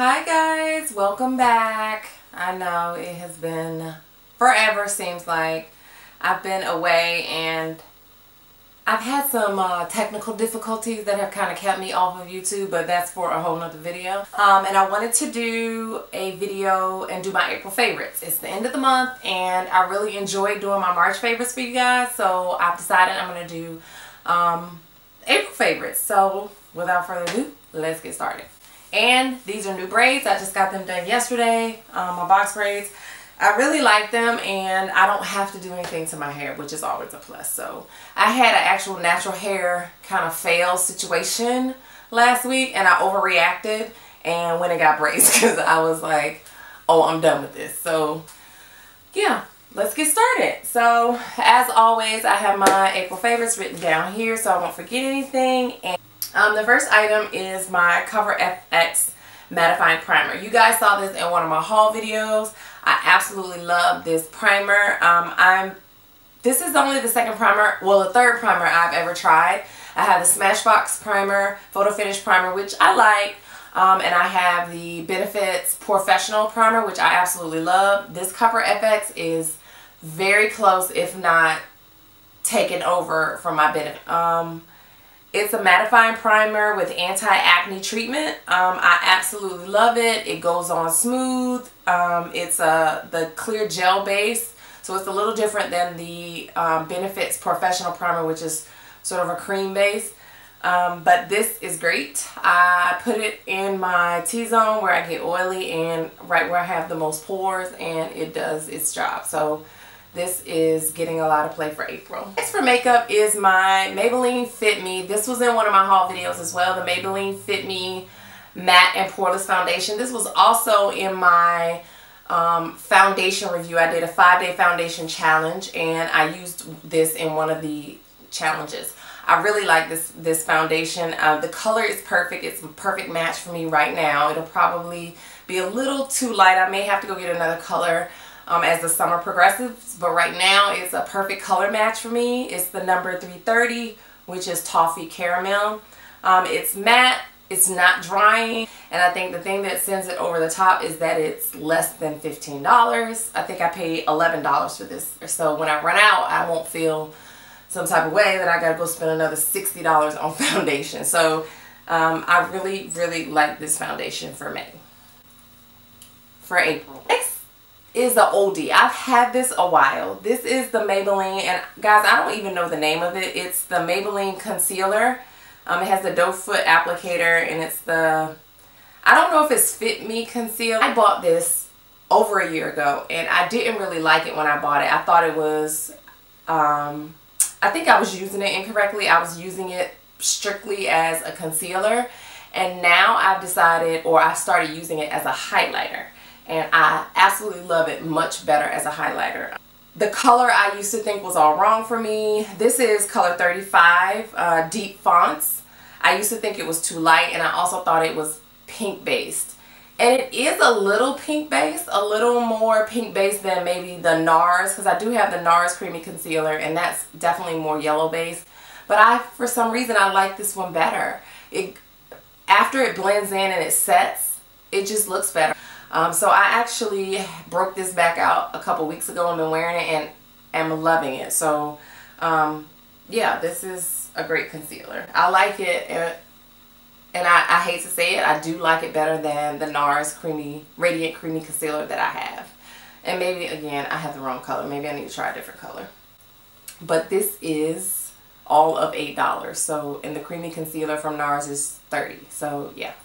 Hi guys, welcome back. I know it has been forever, seems like. I've been away and I've had some technical difficulties that have kind of kept me off of YouTube, but that's for a whole nother video. And I wanted to do a video and do my April favorites. It's the end of the month and I really enjoyed doing my March favorites for you guys, so I've decided I'm going to do April favorites. So without further ado, let's get started. And these are new braids. I just got them done yesterday, my box braids. I really like them and I don't have to do anything to my hair, which is always a plus. So I had an actual natural hair kind of fail situation last week and I overreacted and went and got braids because I was like, oh, I'm done with this. So yeah, let's get started. So as always, I have my April favorites written down here so I won't forget anything. And the first item is my Cover FX mattifying primer. You guys saw this in one of my haul videos. I absolutely love this primer. This is only the second primer, well, the third primer I've ever tried. I have the Smashbox primer, Photo Finish primer, which I like, and I have the Benefits Professional primer, which I absolutely love. This Cover FX is very close, if not taken over from my Benefit. It's a mattifying primer with anti-acne treatment. I absolutely love it. It goes on smooth. It's the clear gel base, so it's a little different than the Benefits Professional primer, which is sort of a cream base. But this is great. I put it in my T-zone where I get oily and right where I have the most pores, and it does its job. So this is getting a lot of play for April. Next for makeup is my Maybelline Fit Me. This was in one of my haul videos as well. The Maybelline Fit Me Matte and Poreless Foundation. This was also in my foundation review. I did a 5-day foundation challenge and I used this in one of the challenges. I really like this foundation. The color is perfect. It's a perfect match for me right now. It'll probably be a little too light. I may have to go get another color as the summer progresses, but right now it's a perfect color match for me. It's the number 330, which is Toffee Caramel. It's matte, it's not drying, and I think the thing that sends it over the top is that it's less than $15. I think I paid $11 for this, so when I run out I won't feel some type of way that I gotta go spend another $60 on foundation. So I really like this foundation for May. For April. Next is the oldie. I've had this a while. This is the Maybelline, and guys, I don't even know the name of it. It's the Maybelline Concealer. It has the doe foot applicator, and it's the, I don't know if it's Fit Me Concealer. I bought this over a year ago, and I didn't really like it when I bought it. I thought it was, I think I was using it incorrectly. I was using it strictly as a concealer, and now I've decided, or I started using it as a highlighter. And I absolutely love it much better as a highlighter. The color I used to think was all wrong for me. This is color 35, Deep Fonts. I used to think it was too light, and I also thought it was pink based. And it is a little pink based, a little more pink based than maybe the NARS, because I do have the NARS Creamy Concealer, and that's definitely more yellow based. But for some reason, I like this one better. After it blends in and it sets, it just looks better. So I actually broke this back out a couple weeks ago and been wearing it and am loving it. So yeah, this is a great concealer. I like it, and I hate to say it, I do like it better than the NARS Radiant Creamy Concealer that I have. And maybe, again, I have the wrong color. Maybe I need to try a different color. But this is all of $8. So, and the Creamy Concealer from NARS is $30. So yeah,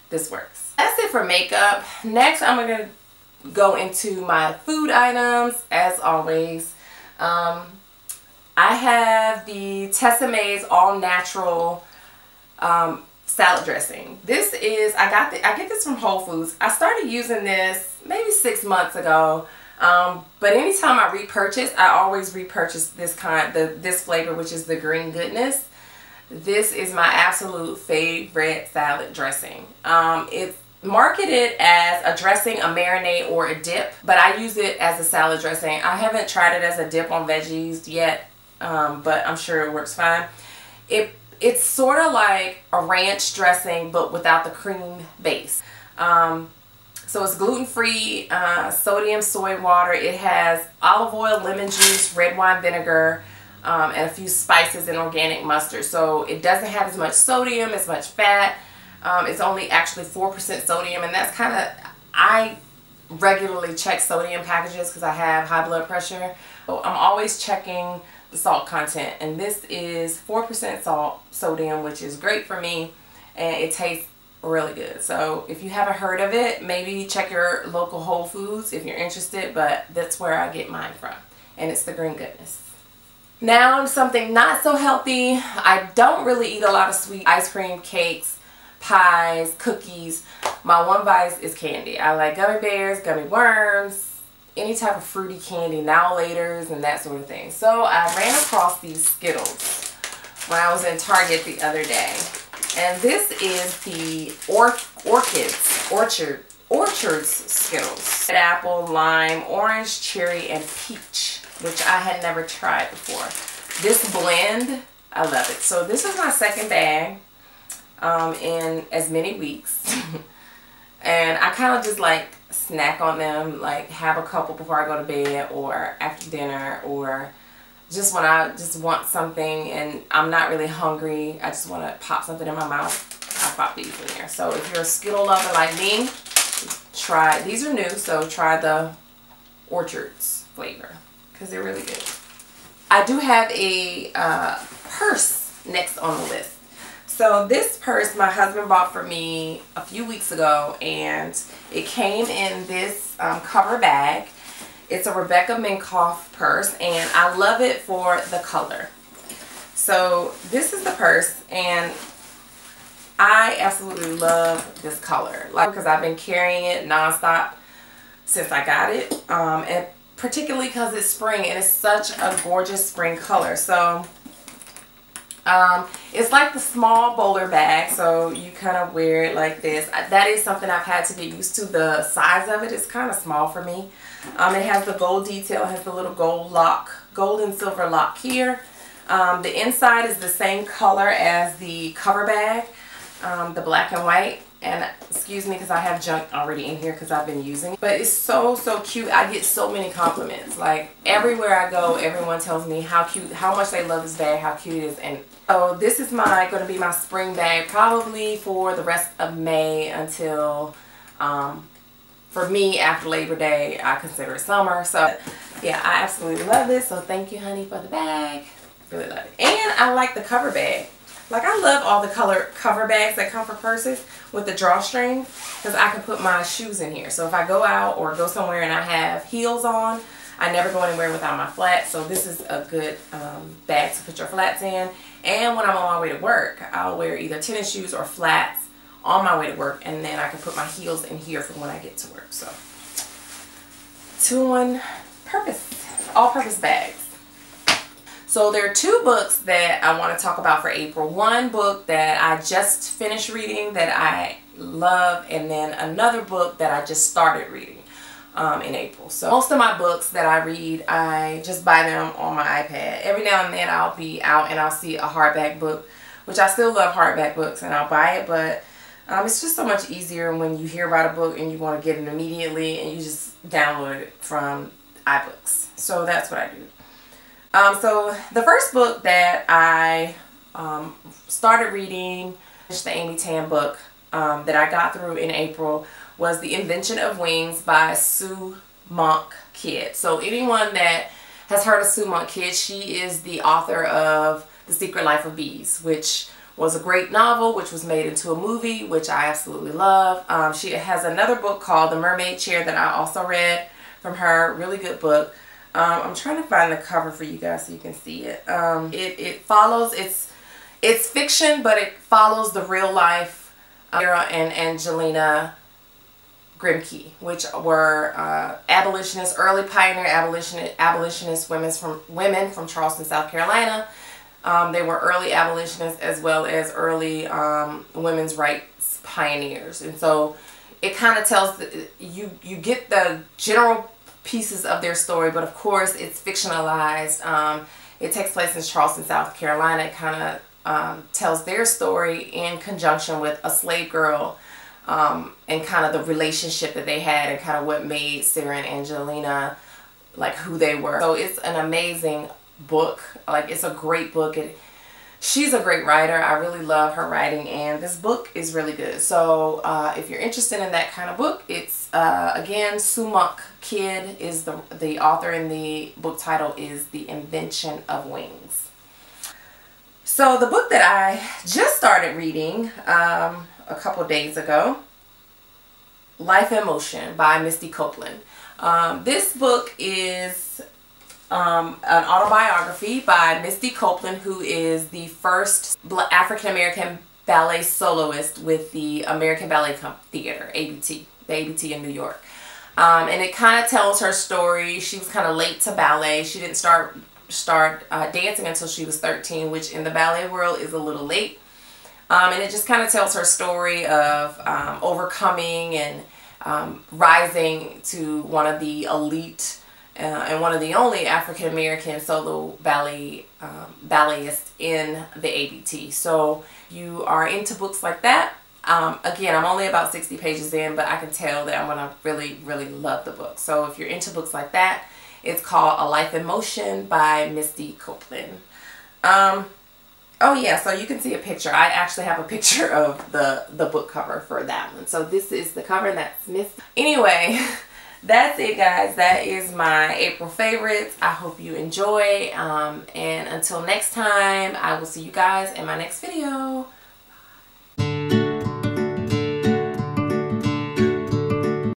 this works. That's it for makeup. Next, I'm going to go into my food items, as always. I have the Tessemae's All Natural salad dressing. This is, I get this from Whole Foods. I started using this maybe 6 months ago. But anytime I repurchase, I always repurchase this flavor, which is the Green Goodness. This is my absolute favorite salad dressing. It's marketed as a dressing, a marinade, or a dip, but I use it as a salad dressing. I haven't tried it as a dip on veggies yet, but I'm sure it works fine. It's sort of like a ranch dressing, but without the cream base. So it's gluten-free, sodium soy water. It has olive oil, lemon juice, red wine vinegar, and a few spices and organic mustard. So it doesn't have as much sodium, as much fat. It's only actually 4% sodium, and that's kind of, I regularly check sodium packages because I have high blood pressure. So I'm always checking the salt content, and this is 4% sodium, which is great for me, and it tastes really good. So if you haven't heard of it, maybe check your local Whole Foods if you're interested, but that's where I get mine from, and it's the Green Goodness. Now something not so healthy. I don't really eat a lot of sweet ice cream, cakes, pies, cookies. My one vice is candy. I like gummy bears, gummy worms, any type of fruity candy, now laters, and that sort of thing. So I ran across these Skittles when I was in Target the other day. And this is the Orchards Skittles. Apple, lime, orange, cherry, and peach, which I had never tried before. This blend, I love it. So this is my second bag in as many weeks. And I kind of just like snack on them, like have a couple before I go to bed or after dinner, or just when I just want something and I'm not really hungry, I just want to pop something in my mouth, I pop these in there. So if you're a Skittle lover like me, try, these are new, so try the Orchards flavor because they're really good. I do have a purse next on the list. So this purse my husband bought for me a few weeks ago, and it came in this cover bag. It's a Rebecca Minkoff purse, and I love it for the color. So this is the purse, and I absolutely love this color, like, because I've been carrying it nonstop since I got it, and particularly because it's spring and it's such a gorgeous spring color. So it's like the small bowler bag, so you kind of wear it like this. That is something I've had to get used to. The size of it is kind of small for me. It has the gold detail, it has the little gold and silver lock here. The inside is the same color as the cover bag, the black and white. And excuse me because I have junk already in here because I've been using it. But it's so cute. I get so many compliments. Like everywhere I go, everyone tells me how cute, how much they love this bag, how cute it is. And so this is going to be my spring bag probably for the rest of May until, for me, after Labor Day, I consider it summer. So yeah, I absolutely love this. So thank you, honey, for the bag. Really love it. And I like the cover bag. Like, I love all the cover bags that come for purses with the drawstring, because I can put my shoes in here. So if I go out or go somewhere and I have heels on, I never go anywhere without my flats. So this is a good bag to put your flats in. And when I'm on my way to work, I'll wear either tennis shoes or flats on my way to work, and then I can put my heels in here for when I get to work. So 2-in-1 purpose, all-purpose bags. So there are two books that I want to talk about for April. One book that I just finished reading that I love, and then another book that I just started reading in April. So most of my books that I read, I just buy them on my iPad. Every now and then I'll be out and I'll see a hardback book, which I still love hardback books, and I'll buy it, but it's just so much easier when you hear about a book and you want to get it immediately and you just download it from iBooks. So that's what I do. So the first book that I started reading, the Amy Tan book that I got through in April, was The Invention of Wings by Sue Monk Kidd. So anyone that has heard of Sue Monk Kidd, she is the author of The Secret Life of Bees, which was a great novel, which was made into a movie, which I absolutely love. She has another book called The Mermaid Chair that I also read from her. Really good book. I'm trying to find the cover for you guys so you can see it. It follows, it's fiction, but it follows the real life Sarah and Angelina Grimke, which were abolitionists, early pioneer abolitionist women from Charleston, South Carolina. They were early abolitionists as well as early women's rights pioneers, and so it kind of tells you get the general pieces of their story, but of course it's fictionalized. It takes place in Charleston, South Carolina. It kind of tells their story in conjunction with a slave girl and kind of the relationship that they had and kind of what made Sarah and Angelina like who they were. So it's an amazing book. Like, it's a great book. She's a great writer. I really love her writing, and this book is really good. So if you're interested in that kind of book, it's again, Sue Monk Kidd is the author, and the book title is The Invention of Wings. So the book that I just started reading a couple days ago, Life in Motion by Misty Copeland. This book is an autobiography by Misty Copeland, who is the first African-American ballet soloist with the American Ballet Theater, ABT, the ABT in New York. And it kind of tells her story. She was kind of late to ballet. She didn't start dancing until she was 13, which in the ballet world is a little late. And it just kind of tells her story of overcoming and rising to one of the elite and one of the only African-American solo balletists in the ABT. So you are into books like that. Again, I'm only about 60 pages in, but I can tell that I'm going to really, really love the book. So if you're into books like that, it's called A Life in Motion by Misty Copeland. Oh yeah, so you can see a picture. I actually have a picture of the book cover for that one. So this is the cover, and that's Miss. Anyway, that's it, guys. That is my April favorites. I hope you enjoy. And until next time, I will see you guys in my next video.